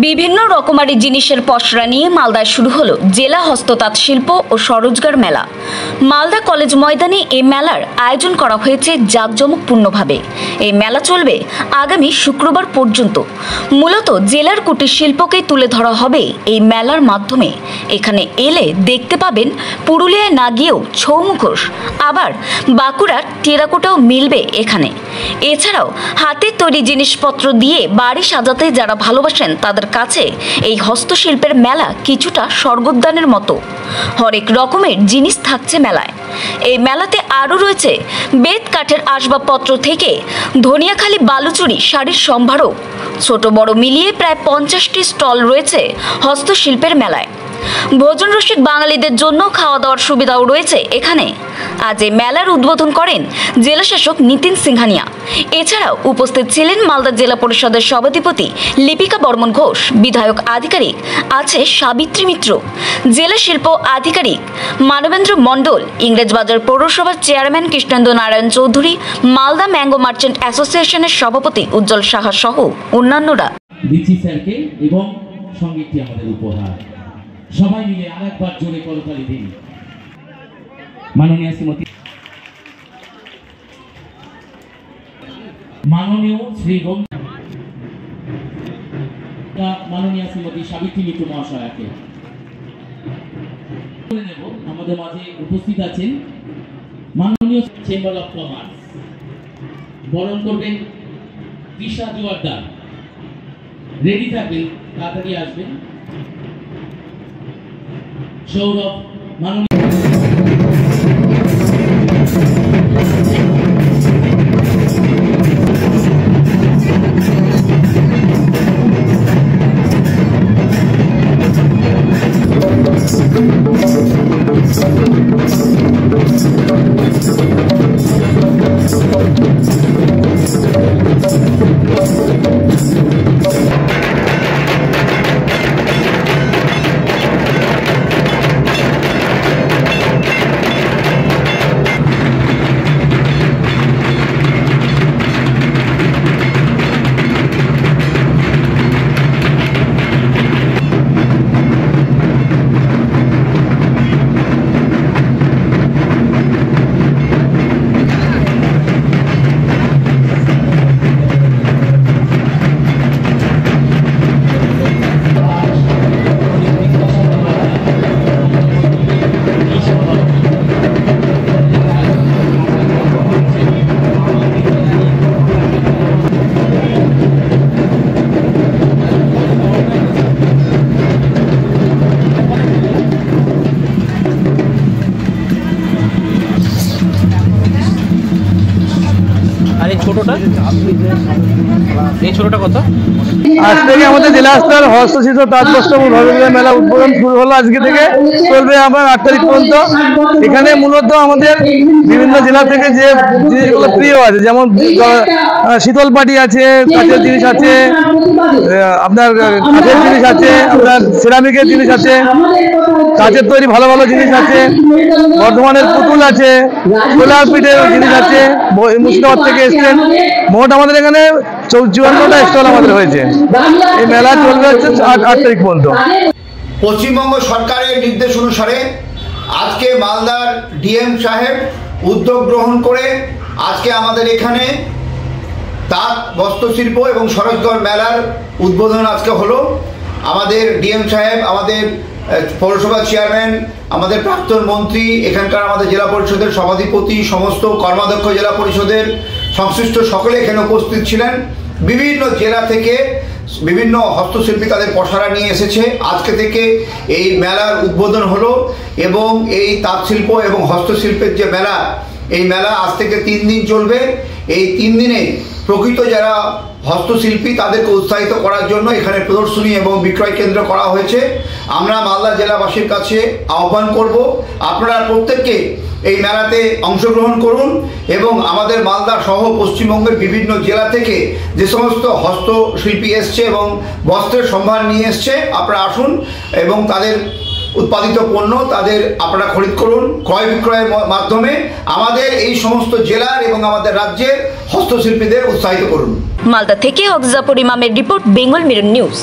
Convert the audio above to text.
বিভিন্ন রকমারি জিনিসের পসরা নিয়ে মালদায় শুরু হলো জেলা হস্ততাঁত শিল্প ও স্বরোজগার মেলা। মালদা কলেজ ময়দানে এই মেলার আয়োজন করা হয়েছে জাঁকজমকপূর্ণভাবে। এই মেলা চলবে আগামী শুক্রবার পর্যন্ত। মূলত জেলার কুটির শিল্পকে তুলে ধরা হবে এই মেলার মাধ্যমে। এখানে এলে দেখতে পাবেন পুরুলিয়ায় না গিয়েও ছৌ মুখোশ, আবার বাঁকুড়ার টেরাকোটাও মিলবে এখানে। এছাড়াও হাতের তৈরি জিনিসপত্র দিয়ে বাড়ি সাজাতে যারা ভালোবাসেন তাদের কাছে এই হস্তশিল্পের মেলা কিছুটা স্বর্গোদ্যানের মতো। হরেক রকমের জিনিস থাকছে মেলায়। এই মেলাতে আরও রয়েছে বেত কাঠের আসবাবপত্র থেকে ধনিয়াখালী বালুচুরি শাড়ির সম্ভারও। ছোট বড় মিলিয়ে প্রায় 50টি স্টল রয়েছে হস্তশিল্পের মেলায়। ভোজন রসিক বাঙালিদের জন্য খাওয়া দাওয়ার সুবিধাও রয়েছে এখানে। আজ এই মেলার উদ্বোধন করেন জেলা শাসক নিতিন সিংহানিয়া। এছাড়াও উপস্থিত ছিলেন মালদা জেলা পরিষদের সভাধিপতি লিপিকা বর্মন ঘোষ, বিধায়ক আধিকারিক আছে সাবিত্রী মিত্র, জেলা শিল্প আধিকারিক মানবেন্দ্র মণ্ডল, ইংরেজবাজার পৌরসভার chairman Krishnendra Narayan Chowdhury, Malda mango merchant অ্যাসোসিয়েশনের সভাপতি উজ্জ্বল সাহা সহ অন্যান্যরা। এবং সঙ্গীতটি আমাদের উপহার। সবাই মিলে আরেকবার জোরে করতালি দিন। মাননীয় শ্রীমতী মাননীয় শ্রীমতী সাবিত্রী মিত্র মহাশয়াকে আমাদের মাঝে উপস্থিত আছেন মাননীয় চেম্বার অফ কমার্স, বরণ করবেন দিশা জোয়ারদার। রেডি থাকবেন, তাড়াতাড়ি আসবেন। সৌরভ মাননীয় ছোটটা কত? আজ থেকে আমাদের জেলা স্তর হস্তশিল্প তাঁতবস্ত্র মেলা উদ্বোধন শুরু হলো। আজকে থেকে চলবে আমার 8 তারিখ পর্যন্ত। এখানে মূলত আমাদের বিভিন্ন জেলা থেকে যে জিনিসগুলো প্রিয় আছে, যেমন শীতল পাটি আছে, কাঠের জিনিস আছে, আপনার কাঠের জিনিস আছে, আপনার সিরামিকের জিনিস আছে, কাঠের তৈরি ভালো ভালো জিনিস আছে, বর্ধমানের পুতুল আছে, সোলার পিঠের জিনিস আছে, মুর্শিদাবাদ থেকে এসছেন। মোট আমাদের এখানে 54টা স্টল আমাদের হয়েছে। এই মেলা চলবে হচ্ছে 8 তারিখ পর্যন্ত। পশ্চিমবঙ্গ সরকারের নির্দেশ অনুসারে আজকে মালদার ডিএম সাহেব উদ্যোগ গ্রহণ করে আজকে আমাদের এখানে তাঁত বস্ত্রশিল্প এবং স্বরোজগার মেলার উদ্বোধন আজকে হলো। আমাদের ডিএম সাহেব, আমাদের পৌরসভা চেয়ারম্যান, আমাদের প্রাক্তন মন্ত্রী, এখানকার আমাদের জেলা পরিষদের সভাধিপতি, সমস্ত কর্মাধ্যক্ষ জেলা পরিষদের সংশ্লিষ্ট সকলে এখানে উপস্থিত ছিলেন। বিভিন্ন জেলা থেকে বিভিন্ন হস্তশিল্পী তাদের পসরা নিয়ে এসেছে। আজকে থেকে এই মেলার উদ্বোধন হলো এবং এই তাঁত শিল্প এবং হস্তশিল্পের যে মেলা, এই মেলা আজ থেকে 3 দিন চলবে। এই 3 দিনে প্রকৃত যারা হস্তশিল্পী তাদেরকে উৎসাহিত করার জন্য এখানে প্রদর্শনী এবং বিক্রয় কেন্দ্র করা হয়েছে। আমরা মালদা জেলাবাসীর কাছে আহ্বান করব, আপনারা প্রত্যেককে এই মেলাতে অংশগ্রহণ করুন এবং আমাদের মালদা সহ পশ্চিমবঙ্গের বিভিন্ন জেলা থেকে যে সমস্ত হস্তশিল্পী এসছে এবং বস্ত্রের সম্ভার নিয়ে এসছে, আপনারা আসুন এবং তাদের উৎপাদিত পণ্য তাদের আপনারা খরিদ করুন। ক্রয় বিক্রয়ের মাধ্যমে আমাদের এই সমস্ত জেলার এবং আমাদের রাজ্যের হস্তশিল্পীদের উৎসাহিত করুন। মালদা থেকে হকজাফর ইমামের রিপোর্ট, বেঙ্গল মিরর নিউজ।